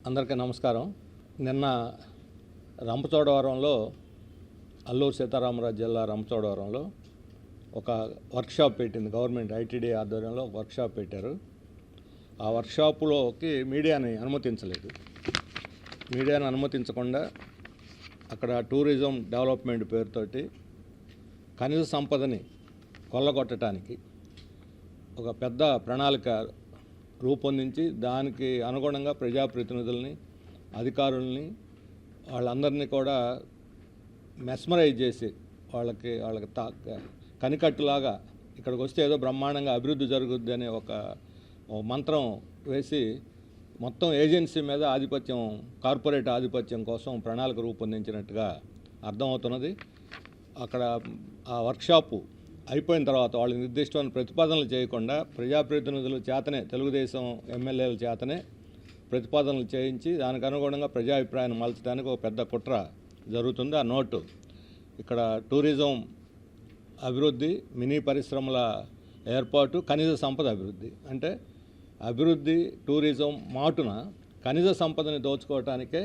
అందరికీ నమస్కారం. నిన్న రంపచోడవరంలో అల్లూరు సీతారామరాజు జిల్లా రంపచోడవరంలో ఒక వర్క్షాప్ పెట్టింది గవర్నమెంట్. ఐటీడీ ఆధ్వర్యంలో ఒక వర్క్షాప్ పెట్టారు. ఆ వర్క్షాపులోకి మీడియాని అనుమతించలేదు. మీడియాని అనుమతించకుండా అక్కడ టూరిజం డెవలప్మెంట్ పేరుతోటి ఖనిజ సంపదని కొల్లగొట్టడానికి ఒక పెద్ద ప్రణాళిక రూపొందించి దానికి అనుగుణంగా ప్రజాప్రతినిధుల్ని, అధికారుల్ని, వాళ్ళందరినీ కూడా మెస్మరైజ్ చేసి వాళ్ళకి కనికట్టులాగా ఇక్కడికి వస్తే ఏదో బ్రహ్మాండంగా అభివృద్ధి జరుగుద్ది అనే ఒక మంత్రం వేసి మొత్తం ఏజెన్సీ మీద ఆధిపత్యం, కార్పొరేట్ ఆధిపత్యం కోసం ప్రణాళిక రూపొందించినట్టుగా అర్థమవుతున్నది. అక్కడ ఆ వర్క్షాపు అయిపోయిన తర్వాత వాళ్ళు నిర్దిష్టమైన ప్రతిపాదనలు చేయకుండా ప్రజాప్రతినిధుల చేతనే, తెలుగుదేశం ఎమ్మెల్యేల చేతనే ప్రతిపాదనలు చేయించి దానికి అనుగుణంగా ప్రజాభిప్రాయాన్ని మలచడానికి ఒక పెద్ద కుట్ర జరుగుతుంది. ఆ నోటు ఇక్కడ టూరిజం అభివృద్ధి, మినీ పరిశ్రమల ఏర్పాటు, ఖనిజ సంపద అభివృద్ధి. అంటే అభివృద్ధి, టూరిజం మాటున ఖనిజ సంపదని దోచుకోవటానికే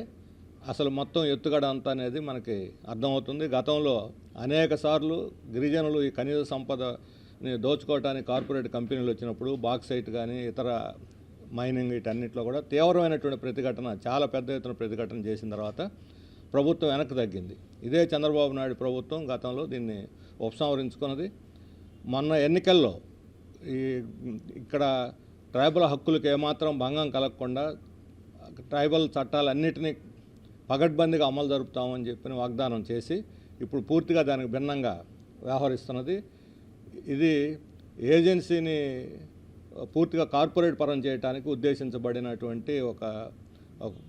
అసలు మొత్తం ఎత్తుగడ అంతా అనేది మనకి అర్థమవుతుంది. గతంలో అనేక సార్లు గిరిజనులు ఈ ఖనిజ సంపదని దోచుకోవటానికి కార్పొరేట్ కంపెనీలు వచ్చినప్పుడు బాక్సైట్ కానీ ఇతర మైనింగ్ వీటన్నిటిలో కూడా తీవ్రమైనటువంటి ప్రతిఘటన, చాలా పెద్ద ఎత్తున ప్రతిఘటన చేసిన తర్వాత ప్రభుత్వం వెనక్కి తగ్గింది. ఇదే చంద్రబాబు నాయుడు ప్రభుత్వం గతంలో దీన్ని ఉపసంహరించుకున్నది. మొన్న ఎన్నికల్లో ఇక్కడ ట్రైబల్ హక్కులకు ఏమాత్రం భంగం కలగకుండా ట్రైబల్ చట్టాలన్నిటినీ పగడ్బందీగా అమలు జరుపుతామని చెప్పిన వాగ్దానం చేసి ఇప్పుడు పూర్తిగా దానికి భిన్నంగా వ్యవహరిస్తున్నది. ఇది ఏజెన్సీని పూర్తిగా కార్పొరేట్ పరం చేయడానికి ఉద్దేశించబడినటువంటి ఒక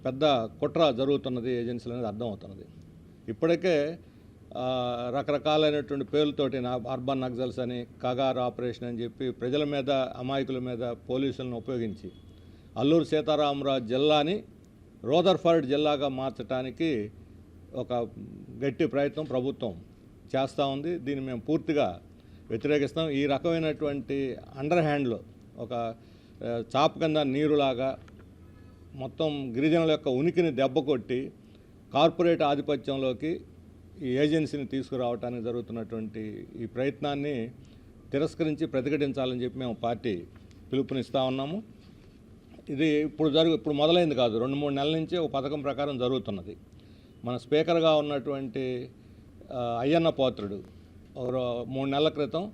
పెద్ద కుట్ర జరుగుతున్నది ఏజెన్సీలు అనేది అర్థమవుతున్నది. ఇప్పటికే రకరకాలైనటువంటి పేర్లతోటి అర్బన్ నక్సల్స్ అని, కగార్ ఆపరేషన్ అని చెప్పి ప్రజల మీద, అమాయకుల మీద పోలీసులను ఉపయోగించి అల్లూరు సీతారామరాజు జిల్లాని రూదర్ఫర్డ్ జిల్లాగా మార్చడానికి ఒక గట్టి ప్రయత్నం ప్రభుత్వం చేస్తూ ఉంది. దీన్ని మేము పూర్తిగా వ్యతిరేకిస్తాం. ఈ రకమైనటువంటి అండర్ హ్యాండ్లో ఒక చాప కింద నీరులాగా మొత్తం గిరిజనుల యొక్క ఉనికిని దెబ్బకొట్టి కార్పొరేట్ ఆధిపత్యంలోకి ఈ ఏజెన్సీని తీసుకురావడానికి జరుగుతున్నటువంటి ఈ ప్రయత్నాన్ని తిరస్కరించి ప్రతిఘటించాలని చెప్పి మేము పార్టీ పిలుపునిస్తూ ఉన్నాము. ఇది ఇప్పుడు మొదలైంది కాదు, 2-3 నెలల నుంచి ఒక పథకం ప్రకారం జరుగుతున్నది. మన స్పీకర్గా ఉన్నటువంటి అయ్యన్న పాత్రుడు 3 నెలల క్రితం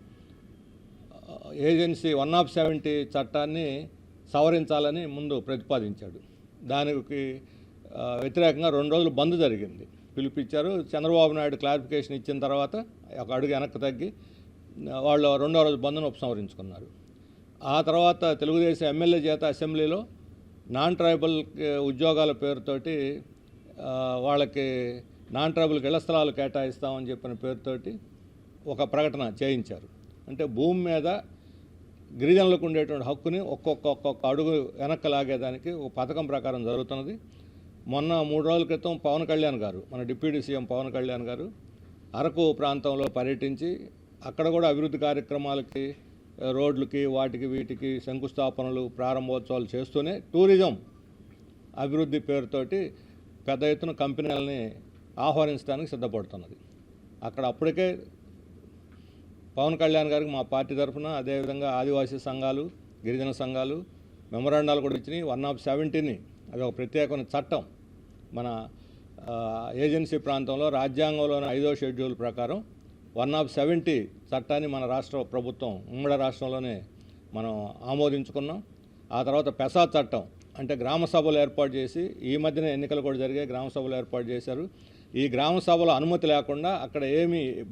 ఏజెన్సీ 170 చట్టాన్ని సవరించాలని ముందు ప్రతిపాదించాడు. దానికి వ్యతిరేకంగా 2 రోజులు బంద్ జరిగింది, పిలిపించారు. చంద్రబాబు నాయుడు క్లారిఫికేషన్ ఇచ్చిన తర్వాత ఒక అడుగు వెనక్కి తగ్గి వాళ్ళు 2వ రోజు బంద్ను ఉపసంహరించుకున్నారు. ఆ తర్వాత తెలుగుదేశం ఎమ్మెల్యే చేత అసెంబ్లీలో నాన్ ట్రైబల్ ఉద్యోగాల పేరుతోటి వాళ్ళకి నాన్ ట్రైబల్కి ఇళ్ల స్థలాలు కేటాయిస్తామని చెప్పిన పేరుతోటి ఒక ప్రకటన చేయించారు. అంటే భూమి మీద గిరిజనులకు ఉండేటువంటి హక్కుని ఒక్కొక్క అడుగు వెనక్కి లాగేదానికి ఒక పథకం ప్రకారం జరుగుతున్నది. మొన్న 3 రోజుల క్రితం పవన్ కళ్యాణ్ గారు, మన డిప్యూటీ సీఎం పవన్ కళ్యాణ్ గారు అరకు ప్రాంతంలో పర్యటించి అక్కడ కూడా అభివృద్ధి కార్యక్రమాలకి, రోడ్లకి, వాటికి వీటికి శంకుస్థాపనలు, ప్రారంభోత్సవాలు చేస్తూనే టూరిజం అభివృద్ధి పేరుతోటి పెద్ద ఎత్తున కంపెనీలని ఆహ్వానించడానికి సిద్ధపడుతున్నది. అక్కడ అప్పటికే పవన్ కళ్యాణ్ గారికి మా పార్టీ తరఫున, అదేవిధంగా ఆదివాసీ సంఘాలు, గిరిజన సంఘాలు మెమరాండాలు కూడా ఇచ్చినాయి. 170ని అది ఒక ప్రత్యేకమైన చట్టం మన ఏజెన్సీ ప్రాంతంలో రాజ్యాంగంలోని 5వ షెడ్యూల్ ప్రకారం 170 చట్టాన్ని మన రాష్ట్ర ప్రభుత్వం, ఉమ్మడి రాష్ట్రంలోనే మనం ఆమోదించుకున్నాం. ఆ తర్వాత పెసా చట్టం, అంటే గ్రామ సభలు ఏర్పాటు చేసి, ఈ మధ్యన ఎన్నికలు కూడా జరిగాయి, గ్రామ సభలు ఏర్పాటు చేశారు. ఈ గ్రామ సభలో అనుమతి లేకుండా అక్కడ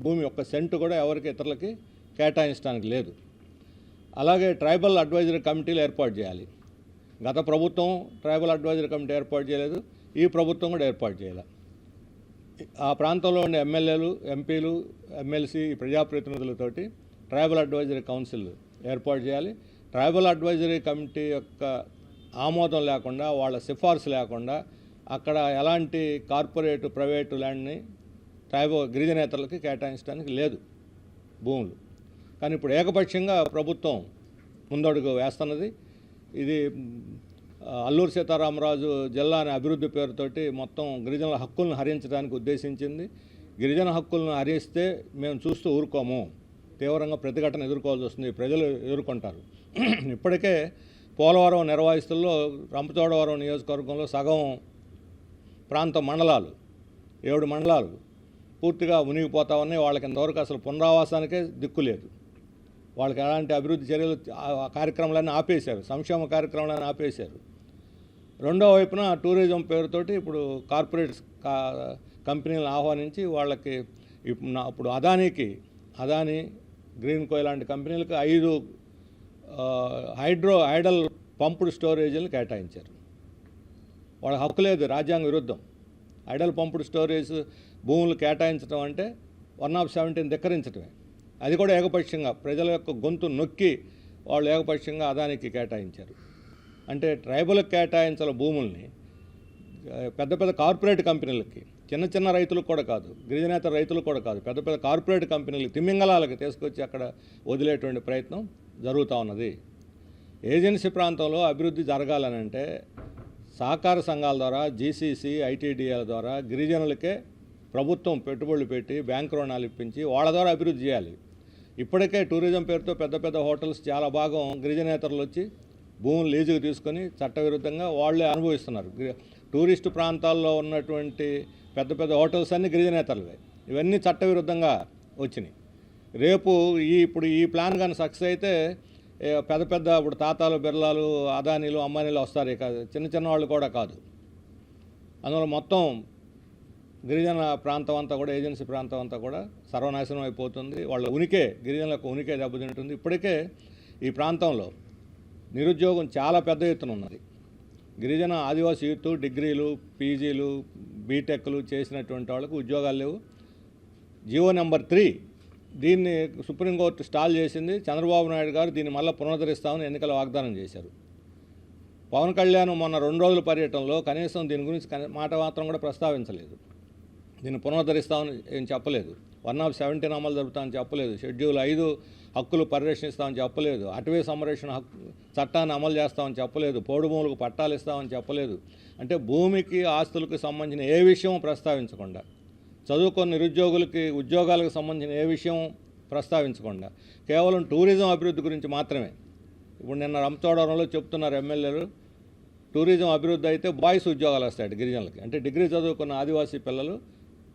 భూమి 1 సెంటు కూడా ఎవరికి ఇతరులకి కేటాయించడానికి లేదు. అలాగే ట్రైబల్ అడ్వైజరీ కమిటీలు ఏర్పాటు చేయాలి. గత ప్రభుత్వం ట్రైబల్ అడ్వైజరీ కమిటీ ఏర్పాటు చేయలేదు, ఈ ప్రభుత్వం కూడా ఏర్పాటు చేయాలి. ఆ ప్రాంతంలో ఉండే ఎమ్మెల్యేలు, ఎంపీలు, ఎమ్మెల్సీ, ప్రజాప్రతినిధులతోటి ట్రైబల్ అడ్వైజరీ కౌన్సిల్ ఏర్పాటు చేయాలి. ట్రైబల్ అడ్వైజరీ కమిటీ యొక్క ఆమోదం లేకుండా, వాళ్ళ సిఫార్సు లేకుండా అక్కడ ఎలాంటి కార్పొరేట్, ప్రైవేటు ల్యాండ్ని గిరిజనేతలకి కేటాయించడానికి లేదు భూములు. కానీ ఇప్పుడు ఏకపక్షంగా ప్రభుత్వం ముందడుగు వేస్తున్నది. ఇది అల్లూరు సీతారామరాజు జిల్లాని అభివృద్ధి పేరుతోటి మొత్తం గిరిజనుల హక్కులను హరించడానికి ఉద్దేశించింది. గిరిజన హక్కులను హరిస్తే మేము చూస్తూ ఊరుకోము, తీవ్రంగా ప్రతిఘటన ఎదుర్కోవాల్సి వస్తుంది, ప్రజలు ఎదుర్కొంటారు. ఇప్పటికే పోలవరం నిర్వాహిస్తుల్లో రంపచోడవరం నియోజకవర్గంలో సగం ప్రాంత మండలాలు 7 మండలాలు పూర్తిగా మునిగిపోతా ఉన్నాయి. వాళ్ళకి ఇంతవరకు అసలు పునరావాసానికే దిక్కు లేదు. వాళ్ళకి ఎలాంటి అభివృద్ధి చర్యలు కార్యక్రమాలన్నీ ఆపేశారు, సంక్షేమ కార్యక్రమాలన్నీ ఆపేశారు. రెండో వైపున టూరిజం పేరుతోటి ఇప్పుడు కార్పొరేట్ కంపెనీలను ఆహ్వానించి వాళ్ళకి ఇప్పుడు అదానీ, గ్రీన్ కో లాంటి కంపెనీలకు 5 ఐడల్ పంపుడు స్టోరేజీలను కేటాయించారు. వాళ్ళ హక్కు లేదు, రాజ్యాంగ విరుద్ధం. ఐడల్ పంపుడు స్టోరేజ్ భూములు కేటాయించడం అంటే 117 ధిక్కరించడమే. అది కూడా ఏకపక్షంగా ప్రజల యొక్క గొంతు నొక్కి వాళ్ళు ఏకపక్షంగా అదానికి కేటాయించారు. అంటే ట్రైబల్కి కేటాయించాల భూముల్ని పెద్ద పెద్ద కార్పొరేట్ కంపెనీలకి, చిన్న రైతులకు కూడా కాదు, గిరిజనేతర రైతులకు కూడా కాదు, పెద్ద పెద్ద కార్పొరేట్ కంపెనీలు తిమింగలాలకు తీసుకొచ్చి అక్కడ వదిలేటువంటి ప్రయత్నం జరుగుతూ ఉన్నది. ఏజెన్సీ ప్రాంతంలో అభివృద్ధి జరగాలనంటే సహకార సంఘాల ద్వారా, జీసీసీ, ఐటీడీఏల ద్వారా గిరిజనులకే ప్రభుత్వం పెట్టుబడులు పెట్టి బ్యాంకు రుణాలు ఇప్పించి వాళ్ళ ద్వారా అభివృద్ధి చేయాలి. ఇప్పటికే టూరిజం పేరుతో పెద్ద పెద్ద హోటల్స్ చాలా భాగం గిరిజనేతరులు వచ్చి భూములు లీజుకు తీసుకొని చట్టవిరుద్ధంగా వాళ్ళే అనుభవిస్తున్నారు. టూరిస్టు ప్రాంతాల్లో ఉన్నటువంటి పెద్ద పెద్ద హోటల్స్ అన్నీ గిరిజనేతరులే. ఇవన్నీ చట్టవిరుద్ధంగా వచ్చినాయి. రేపు ఇప్పుడు ఈ ప్లాన్ కానీ సక్సెస్ అయితే పెద్ద ఇప్పుడు తాతాలు, బిర్లాలు, అదానీలు, అంబానీలు వస్తారు. ఇక చిన్న వాళ్ళు కూడా కాదు. అందువల్ల మొత్తం గిరిజన ప్రాంతం అంతా కూడా, ఏజెన్సీ ప్రాంతం అంతా కూడా సర్వనాశనం అయిపోతుంది. వాళ్ళ గిరిజనులకు ఉనికే దెబ్బతింటుంది. ఇప్పటికే ఈ ప్రాంతంలో నిరుద్యోగం చాలా పెద్ద ఎత్తున ఉన్నది. గిరిజన ఆదివాసీ యూత్ డిగ్రీలు, పీజీలు, బీటెక్లు చేసినటువంటి వాళ్ళకు ఉద్యోగాలు లేవు. జీవో నెంబర్ 3 దీన్ని సుప్రీంకోర్టు స్టాల్ చేసింది. చంద్రబాబు నాయుడు గారు దీన్ని మళ్ళీ పునరుద్ధరిస్తామని ఎన్నికల వాగ్దానం చేశారు. పవన్ కళ్యాణ్ మొన్న 2 రోజుల పర్యటనలో కనీసం దీని గురించి మాట మాత్రం కూడా ప్రస్తావించలేదు. దీన్ని పునరుద్ధరిస్తామని ఏం చెప్పలేదు. 117 అమలు జరుపుతామని చెప్పలేదు. షెడ్యూల్ 5 హక్కులు పరిరక్షిస్తామని చెప్పలేదు. అటవీ సంరక్షణ చట్టాన్ని అమలు చేస్తామని చెప్పలేదు. పోడు భూములకు పట్టాలు ఇస్తామని చెప్పలేదు. అంటే భూమికి, ఆస్తులకు సంబంధించిన ఏ విషయం ప్రస్తావించకుండా, చదువుకొని నిరుద్యోగులకి ఉద్యోగాలకు సంబంధించిన ఏ విషయం ప్రస్తావించకుండా కేవలం టూరిజం అభివృద్ధి గురించి మాత్రమే. ఇప్పుడు నిన్న రంపచోడవరంలో చెప్తున్నారు ఎమ్మెల్యేలు, టూరిజం అభివృద్ధి అయితే బాయ్స్ ఉద్యోగాలు వస్తాయట గిరిజనులకి. అంటే డిగ్రీ చదువుకున్న ఆదివాసీ పిల్లలు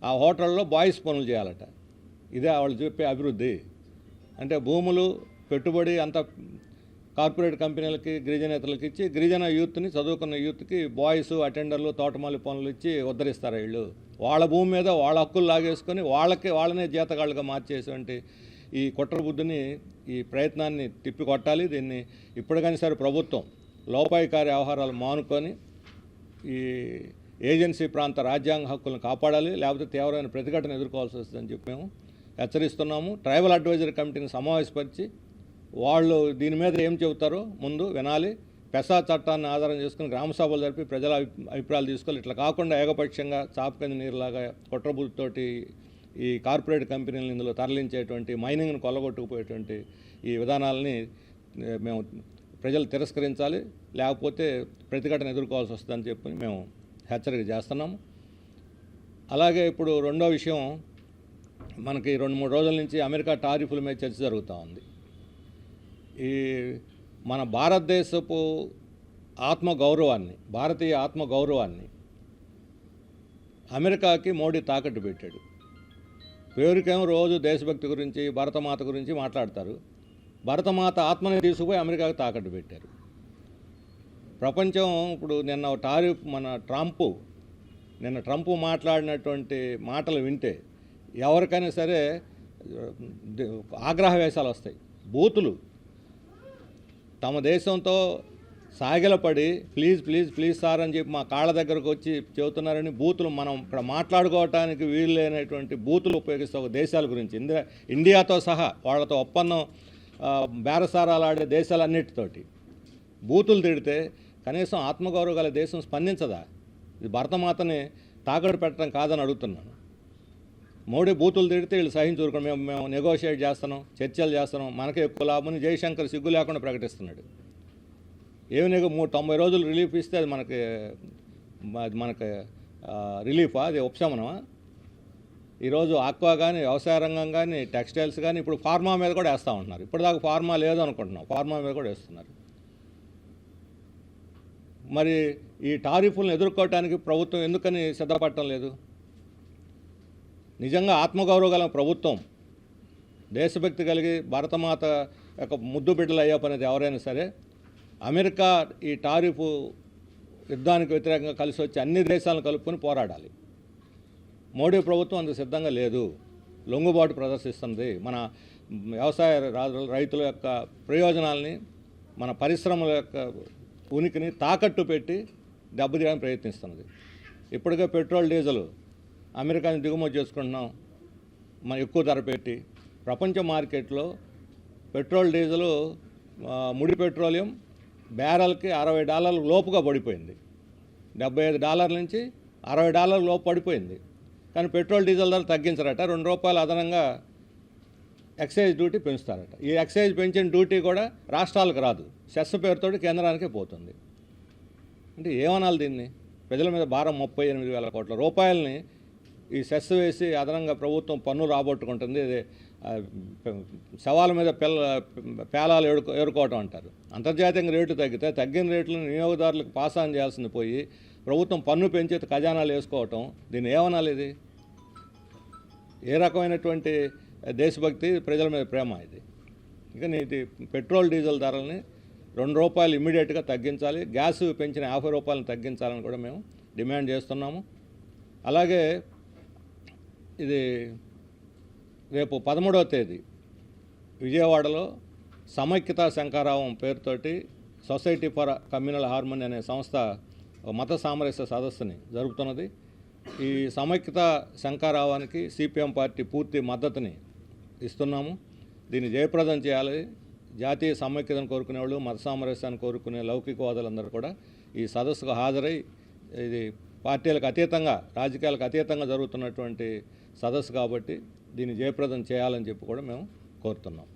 ఆ హోటల్లో బాయ్స్ పనులు చేయాలట. ఇదే వాళ్ళు చెప్పే అభివృద్ధి. అంటే భూములు, పెట్టుబడి అంతా కార్పొరేట్ కంపెనీలకి, గిరిజనేతలకు ఇచ్చి గిరిజన యూత్ని, చదువుకున్న యూత్కి బాయ్స్, అటెండర్లు, తోటమాలి పనులు ఇచ్చి ఉద్ధరిస్తారు. వీళ్ళు వాళ్ళ భూమి మీద వాళ్ళ హక్కులు లాగేసుకొని వాళ్ళనే జీతగాళ్ళుగా మార్చేటువంటి ఈ కుట్ర బుద్ధిని, ఈ ప్రయత్నాన్ని తిప్పికొట్టాలి. దీన్ని ఇప్పటికైనా సరే ప్రభుత్వం లోపాయికారి వ్యవహారాలు మానుకొని ఈ ఏజెన్సీ ప్రాంత రాజ్యాంగ హక్కులను కాపాడాలి. లేకపోతే తీవ్రమైన ప్రతిఘటన ఎదుర్కోవాల్సి వస్తుందని చెప్పి మేము హెచ్చరిస్తున్నాము. ట్రైబల్ అడ్వైజరీ కమిటీని సమావేశపరిచి వాళ్ళు దీని మీద ఏం చెబుతారో ముందు వినాలి. పెసా చట్టాన్ని ఆధారం చేసుకుని గ్రామ సభలు జరిపి ప్రజల అభిప్రాయాలు తీసుకోవాలి. ఇట్లా కాకుండా ఏకపక్షంగా చాపకింద నీరులాగా కుట్రబుద్ధితోటి ఈ కార్పొరేట్ కంపెనీలను ఇందులో తరలించేటువంటి, మైనింగ్ను కొల్లగొట్టుకుపోయేటువంటి ఈ విధానాలని మేము ప్రజలు తిరస్కరించాలి. లేకపోతే ప్రతిఘటన ఎదుర్కోవాల్సి వస్తుందని చెప్పి మేము హెచ్చరిక చేస్తున్నాము. అలాగే ఇప్పుడు రెండో విషయం, మనకి 2-3 రోజుల నుంచి అమెరికా టారిఫ్ల మీద చర్చ జరుగుతూ ఉంది. ఈ మన భారతదేశపు ఆత్మగౌరవాన్ని, భారతీయ ఆత్మగౌరవాన్ని అమెరికాకి మోడీ తాకట్టు పెట్టాడు. పేరుకేమో రోజు దేశభక్తి గురించి, భరతమాత గురించి మాట్లాడతారు. భరతమాత ఆత్మని తీసుకుపోయి అమెరికాకి తాకట్టు పెట్టారు. ప్రపంచం ఇప్పుడు నిన్న ట్రంప్ మాట్లాడినటువంటి మాటలు వింటే ఎవరికైనా సరే ఆగ్రహ వేషాలు వస్తాయి. బూతులు తమ దేశంతో సాగిలపడి ప్లీజ్ ప్లీజ్ ప్లీజ్ సార్ అని చెప్పి మా కాళ్ళ దగ్గరకు వచ్చి చెబుతున్నారని బూతులు, మనం ఇక్కడ మాట్లాడుకోవటానికి వీలు లేనటువంటి బూతులు ఉపయోగిస్తే ఒక దేశాల గురించి, ఇండియాతో సహా వాళ్ళతో ఒప్పందం బేరసారాలు ఆడే దేశాలన్నిటితోటి బూతులు తిడితే కనీసం ఆత్మగౌరవ గల దేశం స్పందించదా? ఇది భరతమాతని తాకట్టు పెట్టడం కాదని అడుగుతున్నాను. మోడీ బూతులు తిడితే వీళ్ళు సహించుకోండి, మేము నెగోషియేట్ చేస్తున్నాం, చర్చలు చేస్తున్నాం, మనకే ఎక్కువ లాభమని జయశంకర్ సిగ్గు లేకుండా ప్రకటిస్తున్నాడు. ఏమి 90 రోజులు రిలీఫ్ ఇస్తే అది మనకి రిలీఫా, అది ఉపశమనమా? ఈరోజు ఆక్వా కానీ, వ్యవసాయ రంగం కానీ, టెక్స్టైల్స్ కానీ, ఇప్పుడు ఫార్మా మీద కూడా వేస్తూ ఉంటున్నారు. ఇప్పటిదాకా ఫార్మా లేదు అనుకుంటున్నాం, ఫార్మా మీద కూడా వేస్తున్నారు. మరి ఈ టారిఫ్లను ఎదుర్కోవటానికి ప్రభుత్వం ఎందుకని సిద్ధపడటం లేదు? నిజంగా ఆత్మగౌరవం గల ప్రభుత్వం, దేశభక్తి కలిగి భారతమాత యొక్క ముద్దు బిడ్డలు అయ్యే పనేది ఎవరైనా సరే, అమెరికా ఈ టారిఫ్ యుద్ధానికి వ్యతిరేకంగా కలిసి వచ్చి అన్ని దేశాలను కలుపుకొని పోరాడాలి. మోడీ ప్రభుత్వం అందుకు సిద్ధంగా లేదు, లొంగుబాటు ప్రదర్శిస్తుంది. మన వ్యవసాయ రైతుల యొక్క ప్రయోజనాల్ని, మన పరిశ్రమల యొక్క ఉనికిని తాకట్టు పెట్టి దెబ్బతీయడానికి ప్రయత్నిస్తున్నది. ఇప్పటికే పెట్రోల్, డీజిల్ అమెరికాని దిగుమతి చేసుకుంటున్నాం మనం ఎక్కువ ధర పెట్టి. ప్రపంచ మార్కెట్లో పెట్రోల్, డీజిల్, ముడి పెట్రోలియం బ్యారెల్కి $60 లోపుగా పడిపోయింది. $75 నుంచి $60 లోపు పడిపోయింది. కానీ పెట్రోల్, డీజిల్ ధర తగ్గించరట, ₹2 అదనంగా ఎక్సైజ్ డ్యూటీ పెంచుతారట. ఈ ఎక్సైజ్ పెంచిన డ్యూటీ కూడా రాష్ట్రాలకు రాదు, సెస్ పేరుతో కేంద్రానికే పోతుంది. అంటే ఏమనాలి దీన్ని? ప్రజల మీద భారం 38,000 కోట్ల రూపాయలని ఈ సెస్ వేసి అదనంగా ప్రభుత్వం పన్ను రాబట్టుకుంటుంది. ఇది శవాల మీద పేలాలు ఏరుకోవటం అంటారు. అంతర్జాతీయంగా రేటు తగ్గితే తగ్గిన రేట్లను వినియోగదారులకు పాస్ ఆన్ చేయాల్సింది పోయి ప్రభుత్వం పన్ను పెంచి ఖజానాలు వేసుకోవటం, దీన్ని ఏమనాలి? ఇది ఏ రకమైనటువంటి దేశభక్తి, ప్రజల మీద ప్రేమ ఇది? ఇక ఇది పెట్రోల్, డీజిల్ ధరల్ని ₹2 ఇమ్మీడియట్గా తగ్గించాలి, గ్యాస్ పెంచిన ₹50 తగ్గించాలని కూడా మేము డిమాండ్ చేస్తున్నాము. అలాగే ఇది రేపు 13వ తేదీ విజయవాడలో సమైక్యతా శంఖారావం పేరుతోటి సొసైటీ ఫర్ కమ్యూనల్ హార్మనీ అనే సంస్థ మత సామరస్య సదస్సుని జరుపుతున్నది. ఈ సమైక్యతా శంఖారావానికి సిపిఎం పార్టీ పూర్తి మద్దతుని ఇస్తున్నాము. దీన్ని జయప్రదం చేయాలి. జాతీయ సమైక్యతను కోరుకునే వాళ్ళు, మత సామరస్యాన్ని కోరుకునే లౌకికవాదులందరూ కూడా ఈ సదస్సుకు హాజరై, ఇది పార్టీలకు అతీతంగా, రాజకీయాలకు అతీతంగా జరుగుతున్నటువంటి సదస్సు కాబట్టి దీన్ని జయప్రదం చేయాలని చెప్పి కూడా మేము కోరుతున్నాం.